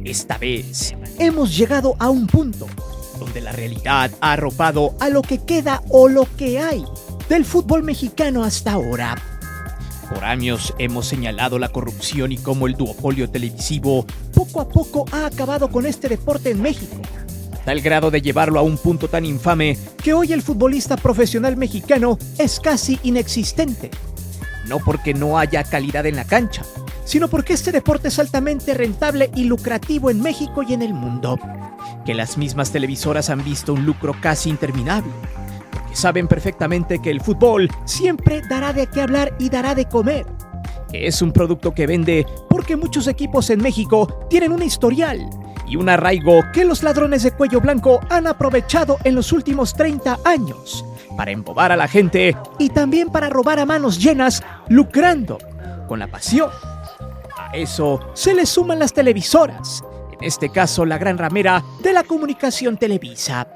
Esta vez hemos llegado a un punto donde la realidad ha arropado a lo que queda o lo que hay del fútbol mexicano hasta ahora. Por años hemos señalado la corrupción y cómo el duopolio televisivo poco a poco ha acabado con este deporte en México, a tal grado de llevarlo a un punto tan infame que hoy el futbolista profesional mexicano es casi inexistente. No porque no haya calidad en la cancha, sino porque este deporte es altamente rentable y lucrativo en México y en el mundo, que las mismas televisoras han visto un lucro casi interminable, porque saben perfectamente que el fútbol siempre dará de qué hablar y dará de comer, que es un producto que vende porque muchos equipos en México tienen un historial y un arraigo que los ladrones de cuello blanco han aprovechado en los últimos 30 años para embobar a la gente y también para robar a manos llenas, lucrando con la pasión. A eso se le suman las televisoras, en este caso la gran ramera de la comunicación Televisa,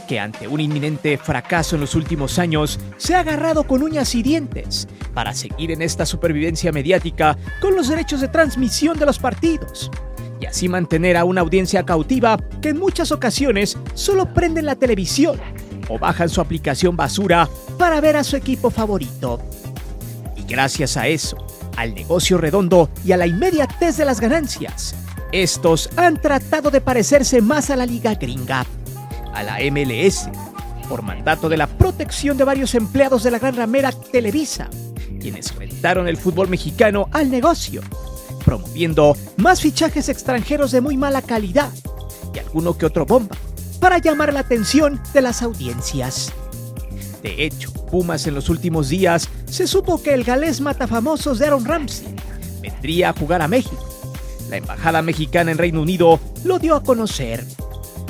que ante un inminente fracaso en los últimos años se ha agarrado con uñas y dientes para seguir en esta supervivencia mediática con los derechos de transmisión de los partidos y así mantener a una audiencia cautiva que en muchas ocasiones solo prenden la televisión o bajan su aplicación basura para ver a su equipo favorito. Y gracias a eso, al negocio redondo y a la inmediatez de las ganancias, estos han tratado de parecerse más a la liga gringa, a la MLS, por mandato de la protección de varios empleados de la gran ramera Televisa, quienes rentaron el fútbol mexicano al negocio, promoviendo más fichajes extranjeros de muy mala calidad y alguno que otro bomba para llamar la atención de las audiencias. De hecho, Pumas en los últimos días se supo que el galés matafamosos de Aaron Ramsey vendría a jugar a México. La embajada mexicana en Reino Unido lo dio a conocer.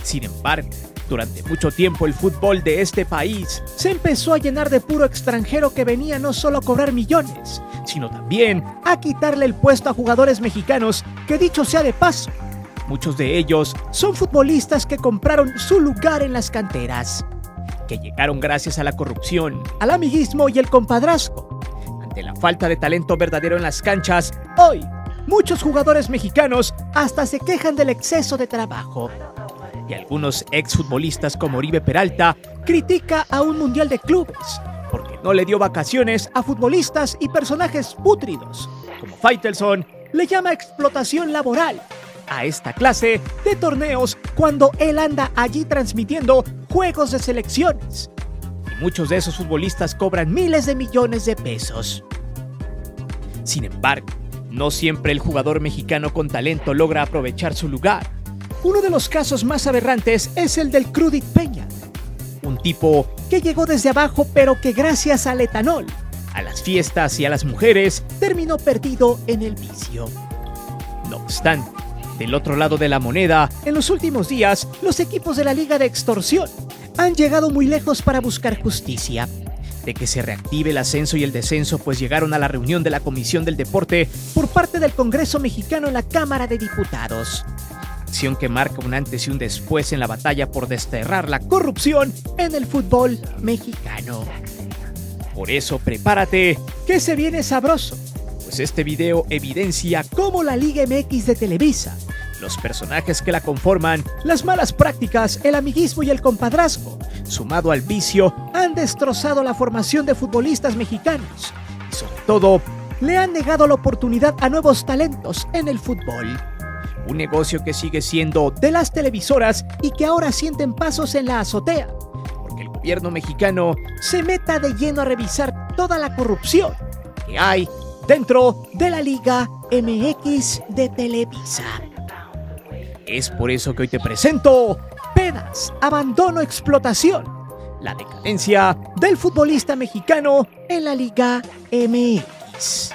Sin embargo, durante mucho tiempo el fútbol de este país se empezó a llenar de puro extranjero que venía no solo a cobrar millones, sino también a quitarle el puesto a jugadores mexicanos que, dicho sea de paso, muchos de ellos son futbolistas que compraron su lugar en las canteras, que llegaron gracias a la corrupción, al amiguismo y el compadrazgo. Ante la falta de talento verdadero en las canchas, hoy muchos jugadores mexicanos hasta se quejan del exceso de trabajo. Y algunos exfutbolistas como Oribe Peralta critica a un mundial de clubes porque no le dio vacaciones a futbolistas y personajes pútridos, como Faitelson le llama explotación laboral a esta clase de torneos cuando él anda allí transmitiendo juegos de selecciones. Y muchos de esos futbolistas cobran miles de millones de pesos. Sin embargo, no siempre el jugador mexicano con talento logra aprovechar su lugar. Uno de los casos más aberrantes es el del Crudit Peña, un tipo que llegó desde abajo pero que gracias al etanol, a las fiestas y a las mujeres terminó perdido en el vicio. No obstante, del otro lado de la moneda, en los últimos días, los equipos de la Liga de Extorsión han llegado muy lejos para buscar justicia. De que se reactive el ascenso y el descenso, pues llegaron a la reunión de la Comisión del Deporte por parte del Congreso Mexicano en la Cámara de Diputados. Acción que marca un antes y un después en la batalla por desterrar la corrupción en el fútbol mexicano. Por eso prepárate, que se viene sabroso, pues este video evidencia cómo la Liga MX de Televisa, los personajes que la conforman, las malas prácticas, el amiguismo y el compadrazgo, sumado al vicio, han destrozado la formación de futbolistas mexicanos y sobre todo, le han negado la oportunidad a nuevos talentos en el fútbol. Un negocio que sigue siendo de las televisoras y que ahora sienten pasos en la azotea, porque el gobierno mexicano se meta de lleno a revisar toda la corrupción que hay dentro de la Liga MX de Televisa. Es por eso que hoy te presento Pedas, Abandono, Explotación, la decadencia del futbolista mexicano en la Liga MX.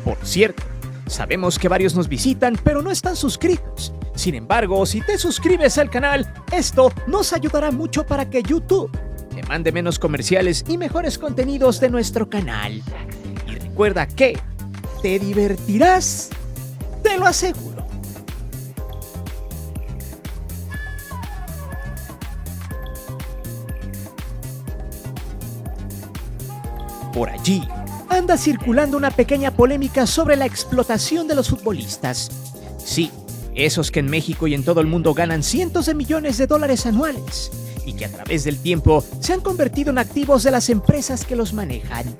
Por cierto, sabemos que varios nos visitan, pero no están suscritos. Sin embargo, si te suscribes al canal, esto nos ayudará mucho para que YouTube te mande menos comerciales y mejores contenidos de nuestro canal. Y recuerda que te divertirás, te lo aseguro. Por allí anda circulando una pequeña polémica sobre la explotación de los futbolistas. Sí, Esos que en México y en todo el mundo ganan cientos de millones de dólares anuales y que a través del tiempo se han convertido en activos de las empresas que los manejan.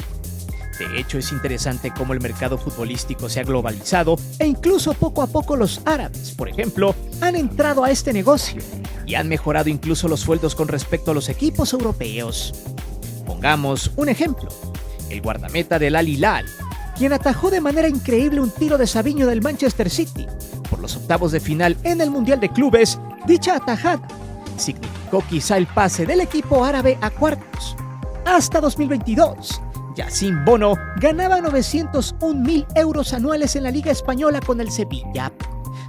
De hecho, es interesante cómo el mercado futbolístico se ha globalizado e incluso poco a poco los árabes, por ejemplo, han entrado a este negocio y han mejorado incluso los sueldos con respecto a los equipos europeos. Pongamos un ejemplo, el guardameta del Al Hilal, quien atajó de manera increíble un tiro de Savinho del Manchester City por los octavos de final en el Mundial de Clubes. Dicha atajada significó quizá el pase del equipo árabe a cuartos. Hasta 2022, Yacine Bono ganaba 901.000 euros anuales en la Liga Española con el Sevilla.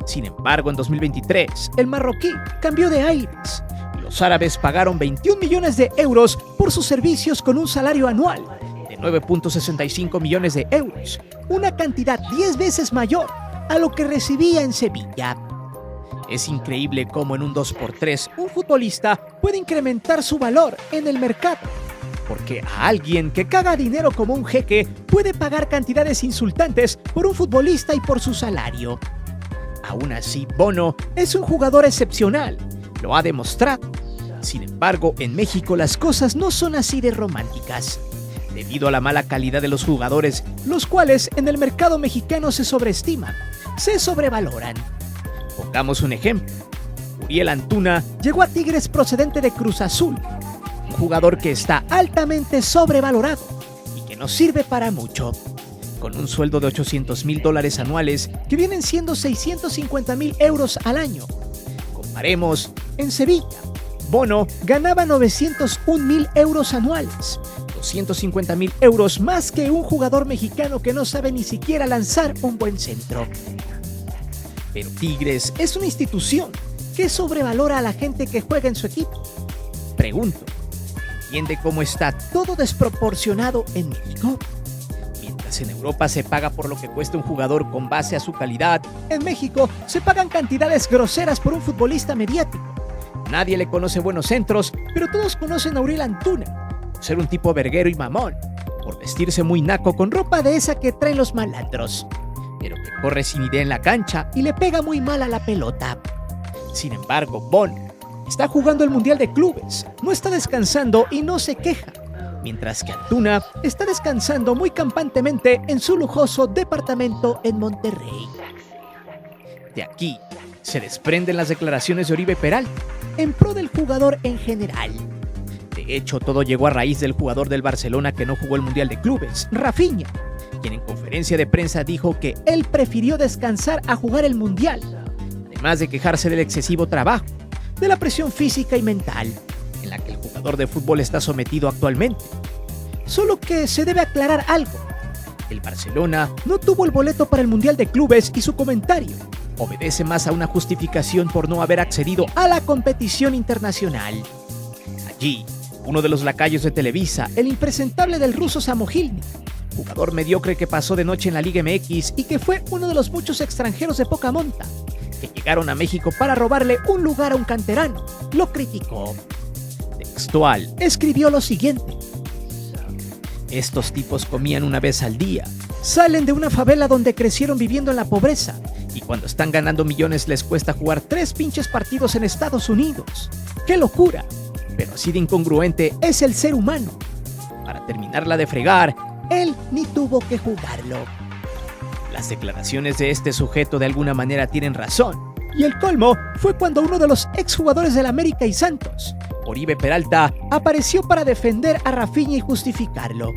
Sin embargo, en 2023, el marroquí cambió de aires. Los árabes pagaron 21 millones de euros por sus servicios con un salario anual de 9.65 millones de euros, una cantidad 10 veces mayor a lo que recibía en Sevilla. Es increíble cómo en un 2x3 un futbolista puede incrementar su valor en el mercado, porque a alguien que caga dinero como un jeque puede pagar cantidades insultantes por un futbolista y por su salario. Aún así, Bono es un jugador excepcional, lo ha demostrado. Sin embargo, en México las cosas no son así de románticas, debido a la mala calidad de los jugadores, los cuales en el mercado mexicano se sobreestiman, se sobrevaloran. Pongamos un ejemplo. Uriel Antuna llegó a Tigres procedente de Cruz Azul, un jugador que está altamente sobrevalorado y que no sirve para mucho. Con un sueldo de 800.000 dólares anuales, que vienen siendo 650.000 euros al año. Comparemos, en Sevilla, Bono ganaba 901.000 euros anuales, 250.000 euros más que un jugador mexicano que no sabe ni siquiera lanzar un buen centro. Pero Tigres es una institución que sobrevalora a la gente que juega en su equipo. Pregunto, ¿entiende cómo está todo desproporcionado en México? Mientras en Europa se paga por lo que cuesta un jugador con base a su calidad, en México se pagan cantidades groseras por un futbolista mediático. Nadie le conoce buenos centros, pero todos conocen a Uriel Antuna, por ser un tipo verguero y mamón, por vestirse muy naco con ropa de esa que traen los malandros, pero que corre sin idea en la cancha y le pega muy mal a la pelota. Sin embargo, Bono está jugando el Mundial de Clubes, no está descansando y no se queja, mientras que Antuna está descansando muy campantemente en su lujoso departamento en Monterrey. De aquí se desprenden las declaraciones de Oribe Peralta en pro del jugador en general. De hecho, todo llegó a raíz del jugador del Barcelona que no jugó el Mundial de Clubes, Rafinha, quien en conferencia de prensa dijo que él prefirió descansar a jugar el Mundial, además de quejarse del excesivo trabajo, de la presión física y mental en la que el jugador de fútbol está sometido actualmente. Solo que se debe aclarar algo. El Barcelona no tuvo el boleto para el Mundial de Clubes y su comentario obedece más a una justificación por no haber accedido a la competición internacional. Allí, uno de los lacayos de Televisa, el impresentable del ruso Samohilny, jugador mediocre que pasó de noche en la Liga MX y que fue uno de los muchos extranjeros de poca monta que llegaron a México para robarle un lugar a un canterano, lo criticó. Textual, escribió lo siguiente: estos tipos comían una vez al día, salen de una favela donde crecieron viviendo en la pobreza y cuando están ganando millones les cuesta jugar 3 pinches partidos en Estados Unidos. ¡Qué locura! Pero así de incongruente es el ser humano. Para terminarla de fregar, él ni tuvo que jugarlo. Las declaraciones de este sujeto de alguna manera tienen razón. Y el colmo fue cuando uno de los exjugadores del América y Santos, Oribe Peralta, apareció para defender a Rafinha y justificarlo.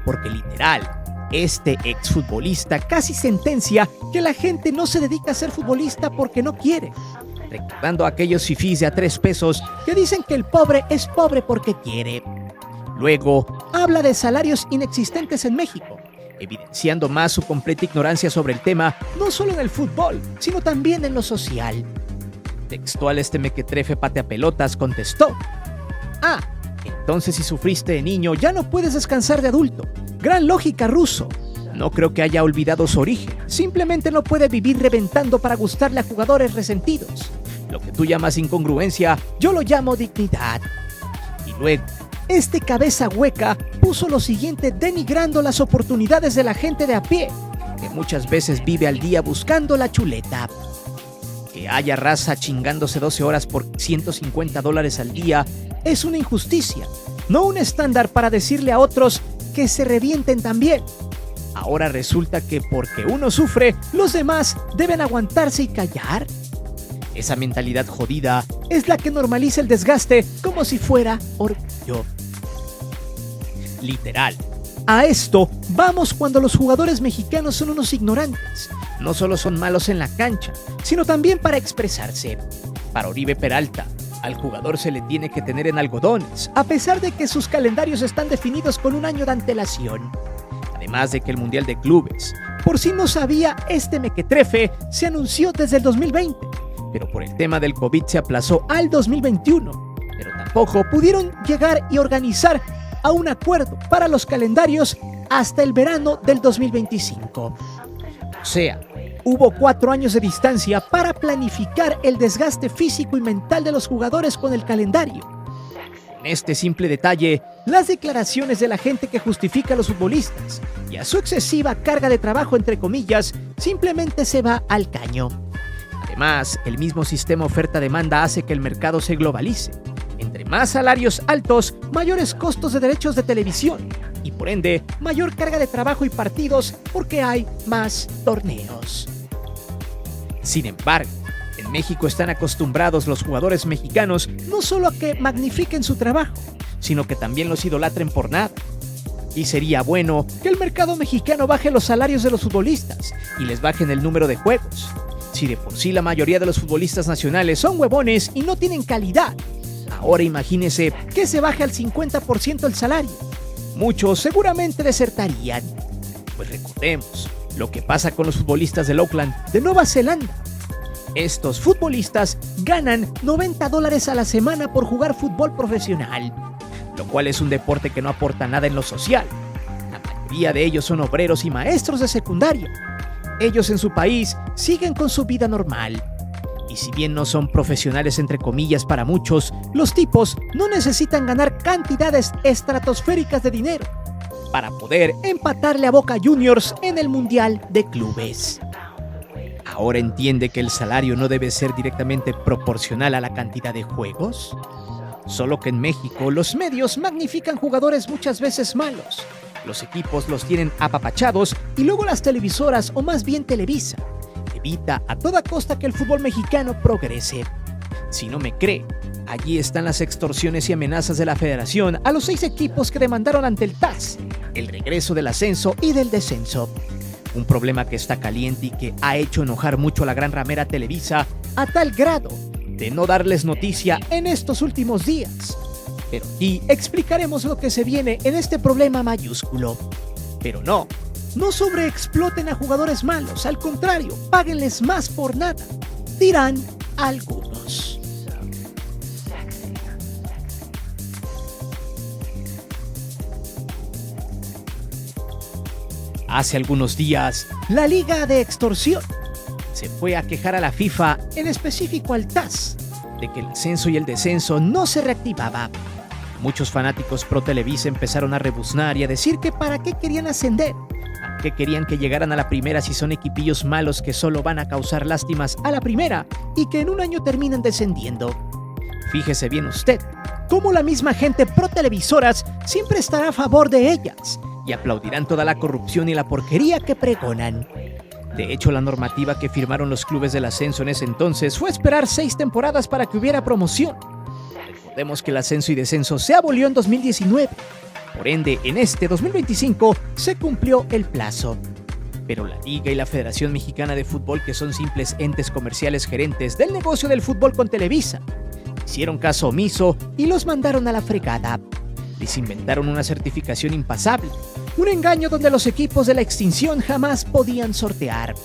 Porque literal, este exfutbolista casi sentencia que la gente no se dedica a ser futbolista porque no quiere, recordando a aquellos fifís de a 3 pesos que dicen que el pobre es pobre porque quiere. Luego, habla de salarios inexistentes en México, evidenciando más su completa ignorancia sobre el tema, no solo en el fútbol, sino también en lo social. Textual, este mequetrefe pateapelotas contestó: ah, entonces si sufriste de niño ya no puedes descansar de adulto. Gran lógica, ruso. No creo que haya olvidado su origen, simplemente no puede vivir reventando para gustarle a jugadores resentidos. Lo que tú llamas incongruencia, yo lo llamo dignidad. Y luego, este cabeza hueca puso lo siguiente denigrando las oportunidades de la gente de a pie, que muchas veces vive al día buscando la chuleta. Que haya raza chingándose 12 horas por $150 al día es una injusticia, no un estándar para decirle a otros que se revienten también. Ahora resulta que porque uno sufre, los demás deben aguantarse y callar. Esa mentalidad jodida es la que normaliza el desgaste como si fuera orgullo. Literal. A esto vamos cuando los jugadores mexicanos son unos ignorantes. No solo son malos en la cancha, sino también para expresarse. Para Oribe Peralta, al jugador se le tiene que tener en algodones, a pesar de que sus calendarios están definidos con un año de antelación. Además de que el Mundial de Clubes, por si no sabía, este mequetrefe se anunció desde el 2020, pero por el tema del COVID se aplazó al 2021. Pero tampoco pudieron llegar y organizar a un acuerdo para los calendarios hasta el verano del 2025. O sea, hubo 4 años de distancia para planificar el desgaste físico y mental de los jugadores con el calendario. En este simple detalle, las declaraciones de la gente que justifica a los futbolistas y a su excesiva carga de trabajo, entre comillas, simplemente se va al caño. Además, el mismo sistema oferta-demanda hace que el mercado se globalice. Entre más salarios altos, mayores costos de derechos de televisión y por ende, mayor carga de trabajo y partidos porque hay más torneos. Sin embargo, en México están acostumbrados los jugadores mexicanos no solo a que magnifiquen su trabajo, sino que también los idolatren por nada. Y sería bueno que el mercado mexicano baje los salarios de los futbolistas y les bajen el número de juegos. Si de por sí la mayoría de los futbolistas nacionales son huevones y no tienen calidad, ahora imagínese que se baje al 50% el salario. Muchos seguramente desertarían. Pues recordemos lo que pasa con los futbolistas del Auckland de Nueva Zelanda. Estos futbolistas ganan $90 a la semana por jugar fútbol profesional, lo cual es un deporte que no aporta nada en lo social. La mayoría de ellos son obreros y maestros de secundaria. Ellos en su país siguen con su vida normal. Y si bien no son profesionales entre comillas para muchos, los tipos no necesitan ganar cantidades estratosféricas de dinero para poder empatarle a Boca Juniors en el Mundial de Clubes. ¿Ahora entiende que el salario no debe ser directamente proporcional a la cantidad de juegos? Solo que en México los medios magnifican jugadores muchas veces malos. Los equipos los tienen apapachados y luego las televisoras, o más bien Televisa, evita a toda costa que el fútbol mexicano progrese. Si no me cree, allí están las extorsiones y amenazas de la federación a los 6 equipos que demandaron ante el TAS el regreso del ascenso y del descenso. Un problema que está caliente y que ha hecho enojar mucho a la gran ramera Televisa a tal grado de no darles noticia en estos últimos días. Pero aquí explicaremos lo que se viene en este problema mayúsculo. Pero no sobreexploten a jugadores malos, al contrario, páguenles más por nada, dirán algunos. Hace algunos días, la Liga de Extorsión se fue a quejar a la FIFA, en específico al TAS, de que el ascenso y el descenso no se reactivaba. Muchos fanáticos pro Televisa empezaron a rebuznar y a decir que para qué querían ascender, a qué querían que llegaran a la primera si son equipillos malos que solo van a causar lástimas a la primera y que en un año terminan descendiendo. Fíjese bien usted, cómo la misma gente pro televisoras siempre estará a favor de ellas y aplaudirán toda la corrupción y la porquería que pregonan. De hecho, la normativa que firmaron los clubes del ascenso en ese entonces fue esperar 6 temporadas para que hubiera promoción. Recordemos que el ascenso y descenso se abolió en 2019. Por ende, en este 2025 se cumplió el plazo. Pero la Liga y la Federación Mexicana de Fútbol, que son simples entes comerciales gerentes del negocio del fútbol con Televisa, hicieron caso omiso y los mandaron a la fregada. Les inventaron una certificación impasable, un engaño donde los equipos de la extinción jamás podían sortear.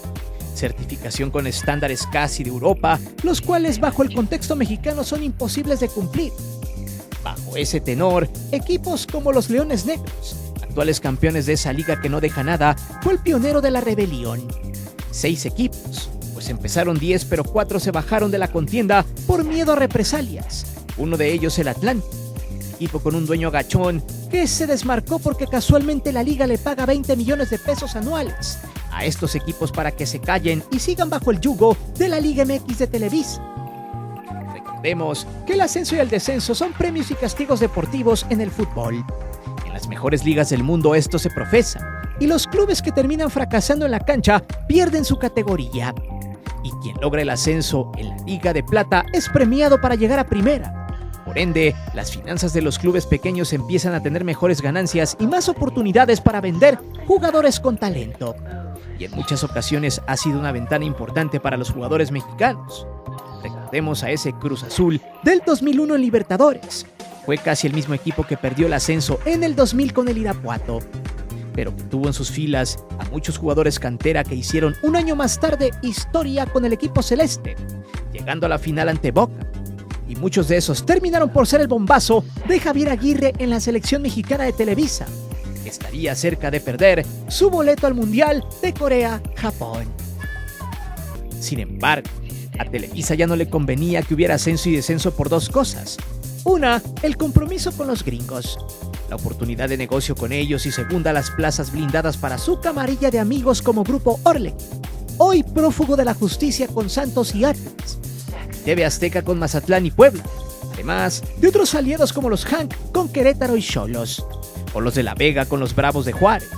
Certificación con estándares casi de Europa, los cuales bajo el contexto mexicano son imposibles de cumplir. Bajo ese tenor, equipos como los Leones Negros, actuales campeones de esa liga que no deja nada, fue el pionero de la rebelión. 6 equipos, pues empezaron 10 pero 4 se bajaron de la contienda por miedo a represalias. Uno de ellos el Atlante, equipo con un dueño agachón que se desmarcó porque casualmente la liga le paga 20 millones de pesos anuales a estos equipos para que se callen y sigan bajo el yugo de la Liga MX de Televisa. Recordemos que el ascenso y el descenso son premios y castigos deportivos en el fútbol. En las mejores ligas del mundo esto se profesa, y los clubes que terminan fracasando en la cancha pierden su categoría. Y quien logra el ascenso en la Liga de Plata es premiado para llegar a primera. Por ende, las finanzas de los clubes pequeños empiezan a tener mejores ganancias y más oportunidades para vender jugadores con talento. Y en muchas ocasiones ha sido una ventana importante para los jugadores mexicanos. Recordemos a ese Cruz Azul del 2001 en Libertadores. Fue casi el mismo equipo que perdió el ascenso en el 2000 con el Irapuato, pero que tuvo en sus filas a muchos jugadores cantera que hicieron un año más tarde historia con el equipo celeste, llegando a la final ante Boca. Y muchos de esos terminaron por ser el bombazo de Javier Aguirre en la selección mexicana de Televisa, que estaría cerca de perder su boleto al Mundial de Corea-Japón. Sin embargo, a Televisa ya no le convenía que hubiera ascenso y descenso por dos cosas. Una, el compromiso con los gringos, la oportunidad de negocio con ellos, y segunda, las plazas blindadas para su camarilla de amigos como Grupo Orlegui, hoy prófugo de la justicia con Santos y Atlas, TV Azteca con Mazatlán y Puebla, además de otros aliados como los Hank con Querétaro y Xolos, o los de La Vega con los Bravos de Juárez.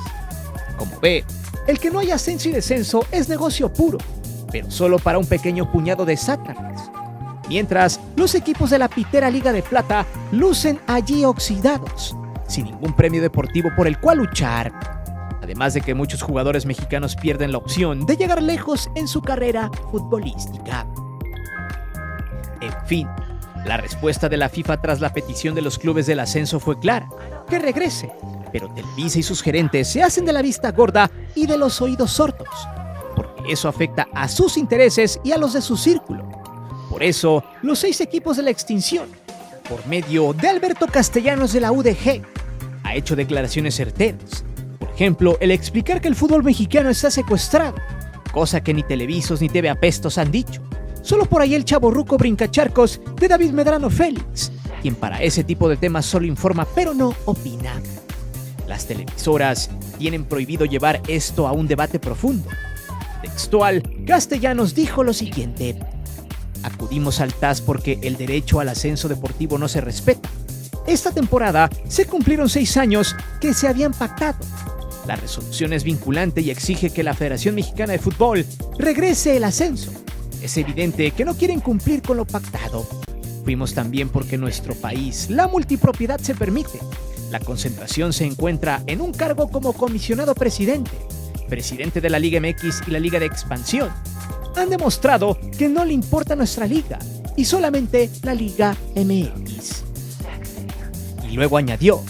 Como ve, el que no haya ascenso y descenso es negocio puro, pero solo para un pequeño puñado de sátrapas. Mientras, los equipos de la pitera Liga de Plata lucen allí oxidados, sin ningún premio deportivo por el cual luchar. Además de que muchos jugadores mexicanos pierden la opción de llegar lejos en su carrera futbolística. En fin, la respuesta de la FIFA tras la petición de los clubes del ascenso fue clara: que regrese, pero Televisa y sus gerentes se hacen de la vista gorda y de los oídos sordos, porque eso afecta a sus intereses y a los de su círculo. Por eso, los 6 equipos de la extinción, por medio de Alberto Castellanos de la UDG, ha hecho declaraciones certeras. Por ejemplo, el explicar que el fútbol mexicano está secuestrado, cosa que ni Televisos ni TV Apestos han dicho. Solo por ahí el chavorruco brincacharcos de David Medrano Félix, quien para ese tipo de temas solo informa pero no opina. Las televisoras tienen prohibido llevar esto a un debate profundo. Textual, Castellanos dijo lo siguiente: acudimos al TAS porque el derecho al ascenso deportivo no se respeta. Esta temporada se cumplieron 6 años que se habían pactado. La resolución es vinculante y exige que la Federación Mexicana de Fútbol regrese el ascenso. Es evidente que no quieren cumplir con lo pactado. Fuimos también porque en nuestro país la multipropiedad se permite. La concentración se encuentra en un cargo como comisionado presidente, presidente de la Liga MX y la Liga de Expansión. Han demostrado que no le importa nuestra liga y solamente la Liga MX. Y luego añadió: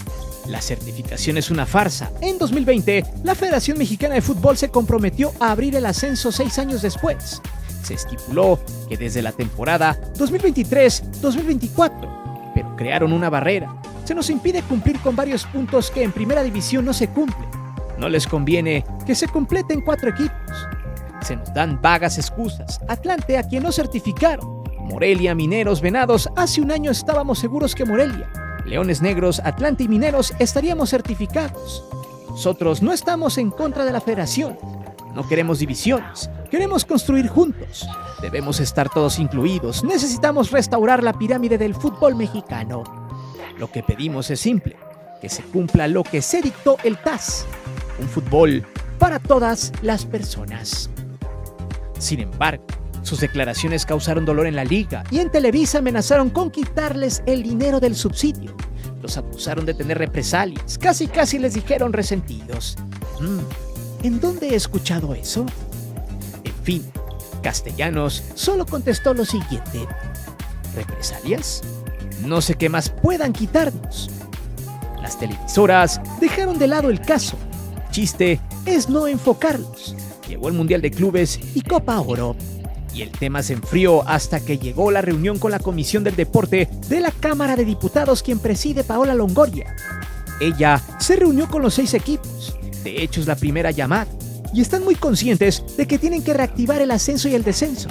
la certificación es una farsa. En 2020, la Federación Mexicana de Fútbol se comprometió a abrir el ascenso 6 años después. Se estipuló que desde la temporada 2023-2024, pero crearon una barrera. Se nos impide cumplir con varios puntos que en primera división no se cumplen. No les conviene que se completen 4 equipos. Se nos dan vagas excusas. Atlante, a quien no certificaron. Morelia, Mineros, Venados. Hace un año estábamos seguros que Morelia, Leones Negros, Atlante y Mineros estaríamos certificados. Nosotros no estamos en contra de la federación. No queremos divisiones. Queremos construir juntos. Debemos estar todos incluidos. Necesitamos restaurar la pirámide del fútbol mexicano. Lo que pedimos es simple: que se cumpla lo que se dictó el TAS. Un fútbol para todas las personas. Sin embargo, sus declaraciones causaron dolor en la liga y en Televisa amenazaron con quitarles el dinero del subsidio. Los acusaron de tener represalias. Casi les dijeron resentidos. ¿En dónde he escuchado eso? En fin, Castellanos solo contestó lo siguiente: ¿represalias? No sé qué más puedan quitarnos. Las televisoras dejaron de lado el caso. El chiste es no enfocarlos. Llegó el Mundial de Clubes y Copa Oro. Y el tema se enfrió hasta que llegó la reunión con la Comisión del Deporte de la Cámara de Diputados, quien preside Paola Longoria. Ella se reunió con los 6 equipos. De hecho, es la primera llamada. Y están muy conscientes de que tienen que reactivar el ascenso y el descenso.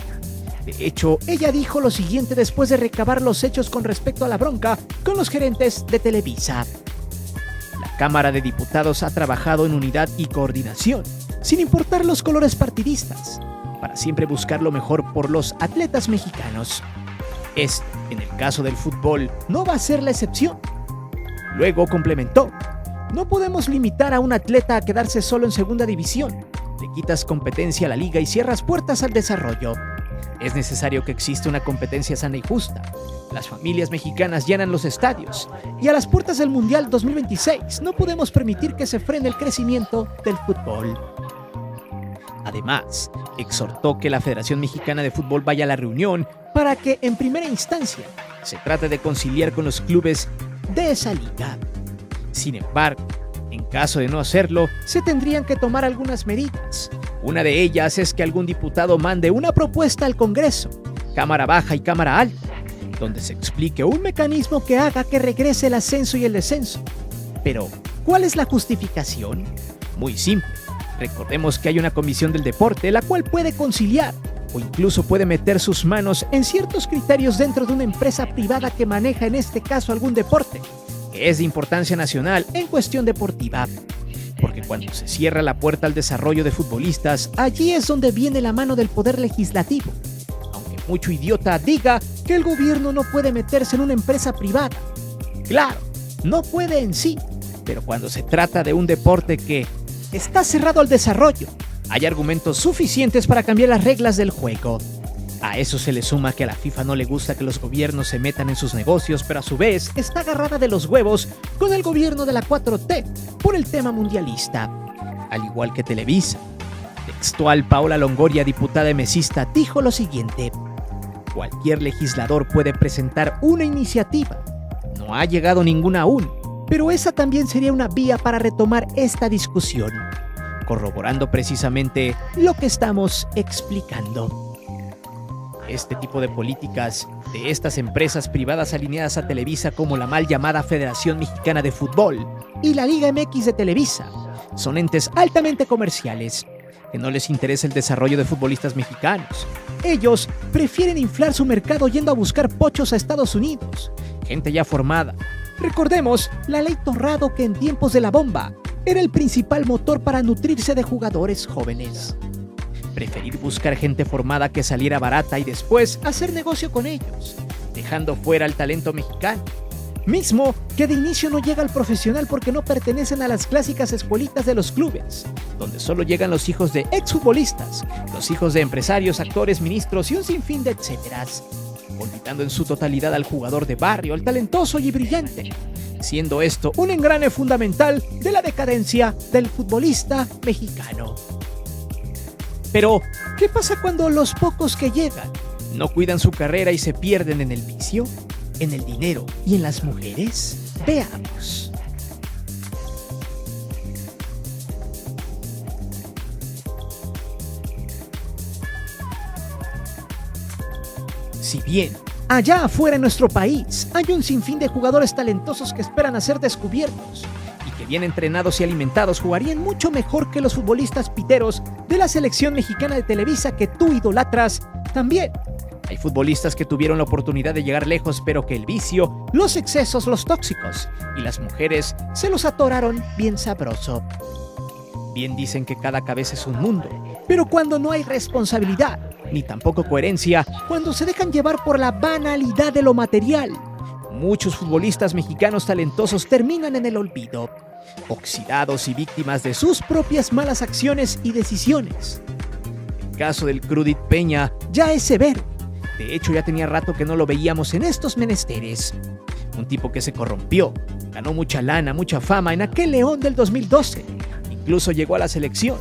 De hecho, ella dijo lo siguiente después de recabar los hechos con respecto a la bronca con los gerentes de Televisa. La Cámara de Diputados ha trabajado en unidad y coordinación. sin importar los colores partidistas, para siempre buscar lo mejor por los atletas mexicanos. En el caso del fútbol, no va a ser la excepción. Luego complementó: no podemos limitar a un atleta a quedarse solo en segunda división. Le quitas competencia a la liga y cierras puertas al desarrollo. Es necesario que exista una competencia sana y justa. Las familias mexicanas llenan los estadios y a las puertas del Mundial 2026 no podemos permitir que se frene el crecimiento del fútbol. Además, exhortó que la Federación Mexicana de Fútbol vaya a la reunión para que, en primera instancia, se trate de conciliar con los clubes de esa liga. Sin embargo, en caso de no hacerlo, se tendrían que tomar algunas medidas. Una de ellas es que algún diputado mande una propuesta al Congreso, Cámara Baja y Cámara Alta, donde se explique un mecanismo que haga que regrese el ascenso y el descenso. Pero, ¿cuál es la justificación? Muy simple. Recordemos que hay una comisión del deporte la cual puede conciliar o incluso puede meter sus manos en ciertos criterios dentro de una empresa privada que maneja en este caso algún deporte que es de importancia nacional en cuestión deportiva. Porque cuando se cierra la puerta al desarrollo de futbolistas, allí es donde viene la mano del poder legislativo. Aunque mucho idiota diga que el gobierno no puede meterse en una empresa privada. Claro, no puede en sí, pero cuando se trata de un deporte que está cerrado al desarrollo, hay argumentos suficientes para cambiar las reglas del juego. A eso se le suma que a la FIFA no le gusta que los gobiernos se metan en sus negocios, pero a su vez está agarrada de los huevos con el gobierno de la 4T por el tema mundialista. Al igual que Televisa. Textual, Paola Longoria, diputada emesista, dijo lo siguiente: cualquier legislador puede presentar una iniciativa. No ha llegado ninguna aún, pero esa también sería una vía para retomar esta discusión, corroborando precisamente lo que estamos explicando. Este tipo de políticas de estas empresas privadas alineadas a Televisa, como la mal llamada Federación Mexicana de Fútbol y la Liga MX de Televisa, son entes altamente comerciales que no les interesa el desarrollo de futbolistas mexicanos. Ellos prefieren inflar su mercado yendo a buscar pochos a Estados Unidos, gente ya formada. Recordemos la ley Torrado, que en tiempos de la bomba era el principal motor para nutrirse de jugadores jóvenes. Preferir buscar gente formada que saliera barata y después hacer negocio con ellos, dejando fuera al talento mexicano, mismo que de inicio no llega al profesional porque no pertenecen a las clásicas escuelitas de los clubes, donde solo llegan los hijos de exfutbolistas, los hijos de empresarios, actores, ministros y un sinfín de etcéteras, olvidando en su totalidad al jugador de barrio, al talentoso y brillante, siendo esto un engrane fundamental de la decadencia del futbolista mexicano. Pero, ¿qué pasa cuando los pocos que llegan no cuidan su carrera y se pierden en el vicio, en el dinero y en las mujeres? Veamos. Si bien allá afuera en nuestro país hay un sinfín de jugadores talentosos que esperan a ser descubiertos y que bien entrenados y alimentados jugarían mucho mejor que los futbolistas piteros de la selección mexicana de Televisa que tú idolatras, también hay futbolistas que tuvieron la oportunidad de llegar lejos, pero que el vicio, los excesos, los tóxicos y las mujeres se los atoraron bien sabroso. Bien dicen que cada cabeza es un mundo, pero cuando no hay responsabilidad, ni tampoco coherencia, cuando se dejan llevar por la banalidad de lo material, muchos futbolistas mexicanos talentosos terminan en el olvido, oxidados y víctimas de sus propias malas acciones y decisiones. El caso del Crudit Peña ya es severo. De hecho, ya tenía rato que no lo veíamos en estos menesteres. Un tipo que se corrompió, ganó mucha lana, mucha fama en aquel León del 2012. Incluso llegó a la selección.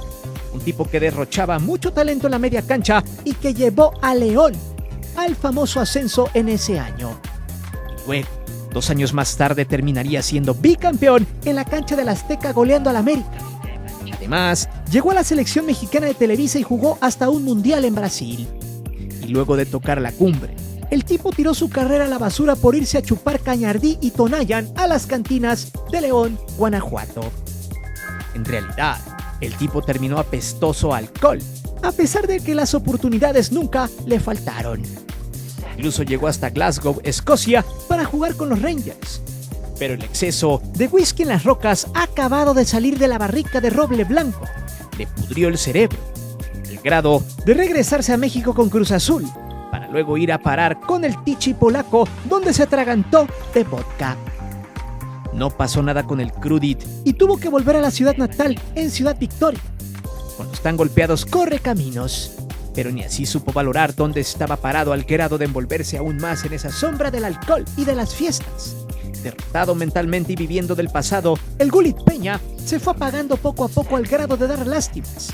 Un tipo que derrochaba mucho talento en la media cancha y que llevó a León al famoso ascenso en ese año. Y luego, 2 años más tarde, terminaría siendo bicampeón en la cancha del Azteca goleando al América. Además, llegó a la selección mexicana de Televisa y jugó hasta un mundial en Brasil. Y luego de tocar la cumbre, el tipo tiró su carrera a la basura por irse a chupar Cañardí y Tonayan a las cantinas de León, Guanajuato. En realidad, el tipo terminó apestoso a alcohol, a pesar de que las oportunidades nunca le faltaron. Incluso llegó hasta Glasgow, Escocia, para jugar con los Rangers. Pero el exceso de whisky en las rocas ha acabado de salir de la barrica de roble blanco le pudrió el cerebro, el grado de regresarse a México con Cruz Azul, para luego ir a parar con el Tichy polaco, donde se atragantó de vodka. No pasó nada con el crudit y tuvo que volver a la ciudad natal, en Ciudad Victoria. Con los tan golpeados correcaminos, pero ni así supo valorar dónde estaba parado al grado de envolverse aún más en esa sombra del alcohol y de las fiestas. Derrotado mentalmente y viviendo del pasado, el Gulit Peña se fue apagando poco a poco al grado de dar lástimas.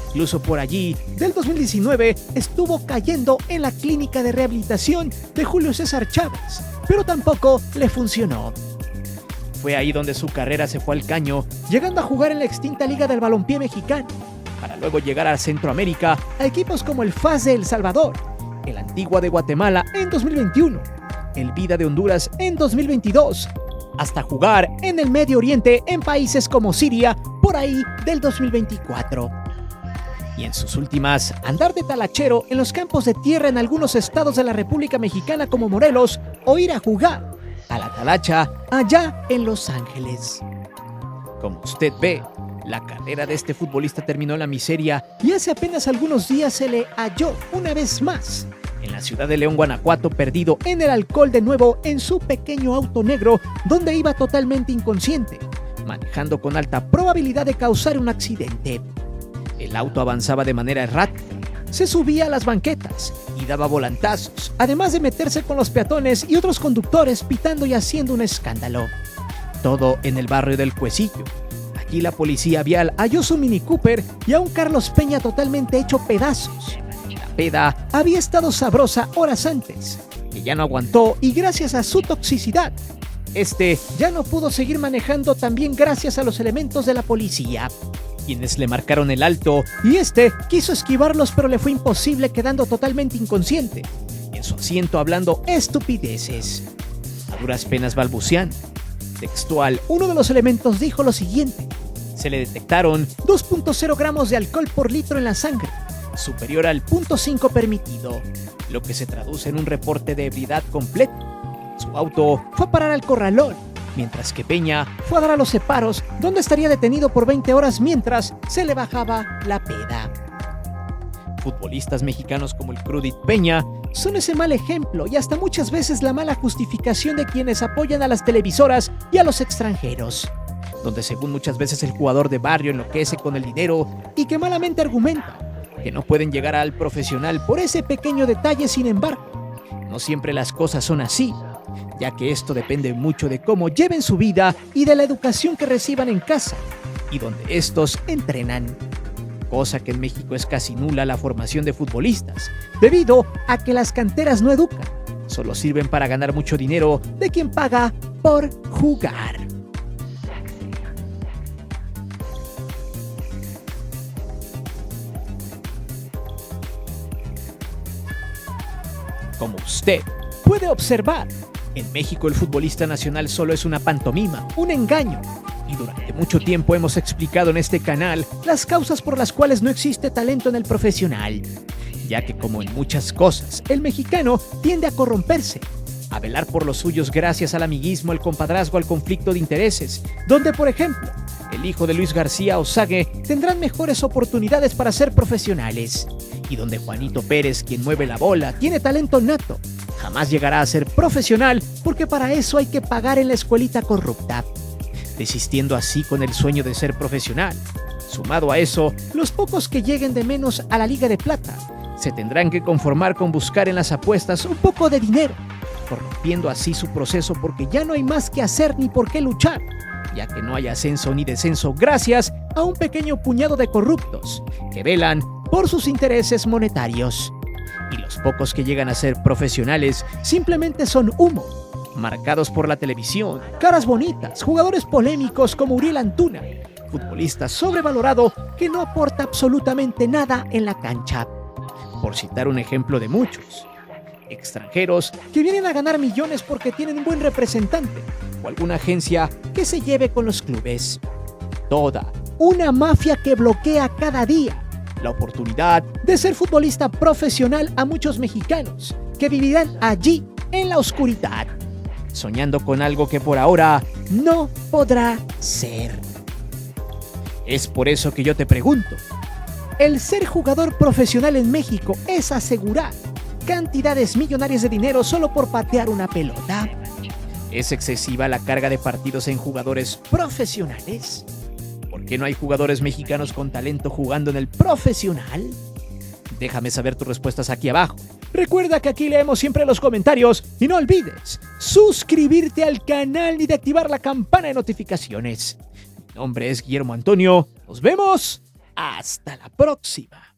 Incluso por allí, del 2019, estuvo cayendo en la clínica de rehabilitación de Julio César Chávez, pero tampoco le funcionó. Fue ahí donde su carrera se fue al caño, llegando a jugar en la extinta Liga del Balompié Mexicano, para luego llegar a Centroamérica a equipos como el FAS de El Salvador, el Antigua de Guatemala en 2021, el Vida de Honduras en 2022, hasta jugar en el Medio Oriente en países como Siria por ahí del 2024. Y en sus últimas, andar de talachero en los campos de tierra en algunos estados de la República Mexicana como Morelos, o ir a jugar a la talacha allá en Los Ángeles. Como usted ve, la carrera de este futbolista terminó en la miseria y hace apenas algunos días se le halló una vez más en la ciudad de León, Guanajuato, perdido en el alcohol de nuevo en su pequeño auto negro, donde iba totalmente inconsciente, manejando con alta probabilidad de causar un accidente. El auto avanzaba de manera errática, se subía a las banquetas y daba volantazos, además de meterse con los peatones y otros conductores pitando y haciendo un escándalo. Todo en el barrio del Cuecillo. Aquí la policía vial halló su Mini Cooper y a un Carlos Peña totalmente hecho pedazos. La peda había estado sabrosa horas antes, que ya no aguantó y gracias a su toxicidad, ya no pudo seguir manejando también gracias a los elementos de la policía, quienes le marcaron el alto y quiso esquivarlos pero le fue imposible, quedando totalmente inconsciente en su asiento hablando estupideces, a duras penas balbuceando. Textual, uno de los elementos dijo lo siguiente: se le detectaron 2.0 gramos de alcohol por litro en la sangre, superior al 0.5 permitido, lo que se traduce en un reporte de ebriedad completo. Su auto fue a parar al corralón, mientras que Peña fue a dar a los separos, donde estaría detenido por 20 horas mientras se le bajaba la peda. Futbolistas mexicanos como el Crudit Peña son ese mal ejemplo y hasta muchas veces la mala justificación de quienes apoyan a las televisoras y a los extranjeros, donde según muchas veces el jugador de barrio enloquece con el dinero y que malamente argumenta que no pueden llegar al profesional por ese pequeño detalle. Sin embargo, no siempre las cosas son así, ya que esto depende mucho de cómo lleven su vida y de la educación que reciban en casa y donde estos entrenan. Cosa que en México es casi nula la formación de futbolistas, debido a que las canteras no educan, solo sirven para ganar mucho dinero de quien paga por jugar. Como usted puede observar, en México el futbolista nacional solo es una pantomima, un engaño. Y durante mucho tiempo hemos explicado en este canal las causas por las cuales no existe talento en el profesional, ya que como en muchas cosas, el mexicano tiende a corromperse, a velar por los suyos gracias al amiguismo, al compadrazgo, al conflicto de intereses, donde por ejemplo, el hijo de Luis García Osague tendrán mejores oportunidades para ser profesionales, y donde Juanito Pérez, quien mueve la bola, tiene talento nato, jamás llegará a ser profesional porque para eso hay que pagar en la escuelita corrupta, desistiendo así con el sueño de ser profesional. Sumado a eso, los pocos que lleguen de menos a la Liga de Plata se tendrán que conformar con buscar en las apuestas un poco de dinero, corrompiendo así su proceso porque ya no hay más que hacer ni por qué luchar, ya que no hay ascenso ni descenso gracias a un pequeño puñado de corruptos que velan por sus intereses monetarios. Y los pocos que llegan a ser profesionales simplemente son humo, marcados por la televisión, caras bonitas, jugadores polémicos como Uriel Antuna, futbolista sobrevalorado que no aporta absolutamente nada en la cancha, por citar un ejemplo de muchos. Extranjeros que vienen a ganar millones porque tienen un buen representante o alguna agencia que se lleve con los clubes. Toda una mafia que bloquea cada día la oportunidad de ser futbolista profesional a muchos mexicanos que vivirán allí en la oscuridad, soñando con algo que por ahora no podrá ser. Es por eso que yo te pregunto, ¿el ser jugador profesional en México es asegurar cantidades millonarias de dinero solo por patear una pelota? ¿Es excesiva la carga de partidos en jugadores profesionales? ¿Por qué no hay jugadores mexicanos con talento jugando en el profesional? Déjame saber tus respuestas aquí abajo. Recuerda que aquí leemos siempre los comentarios y no olvides suscribirte al canal y de activar la campana de notificaciones. Mi nombre es Guillermo Antonio. Nos vemos. Hasta la próxima.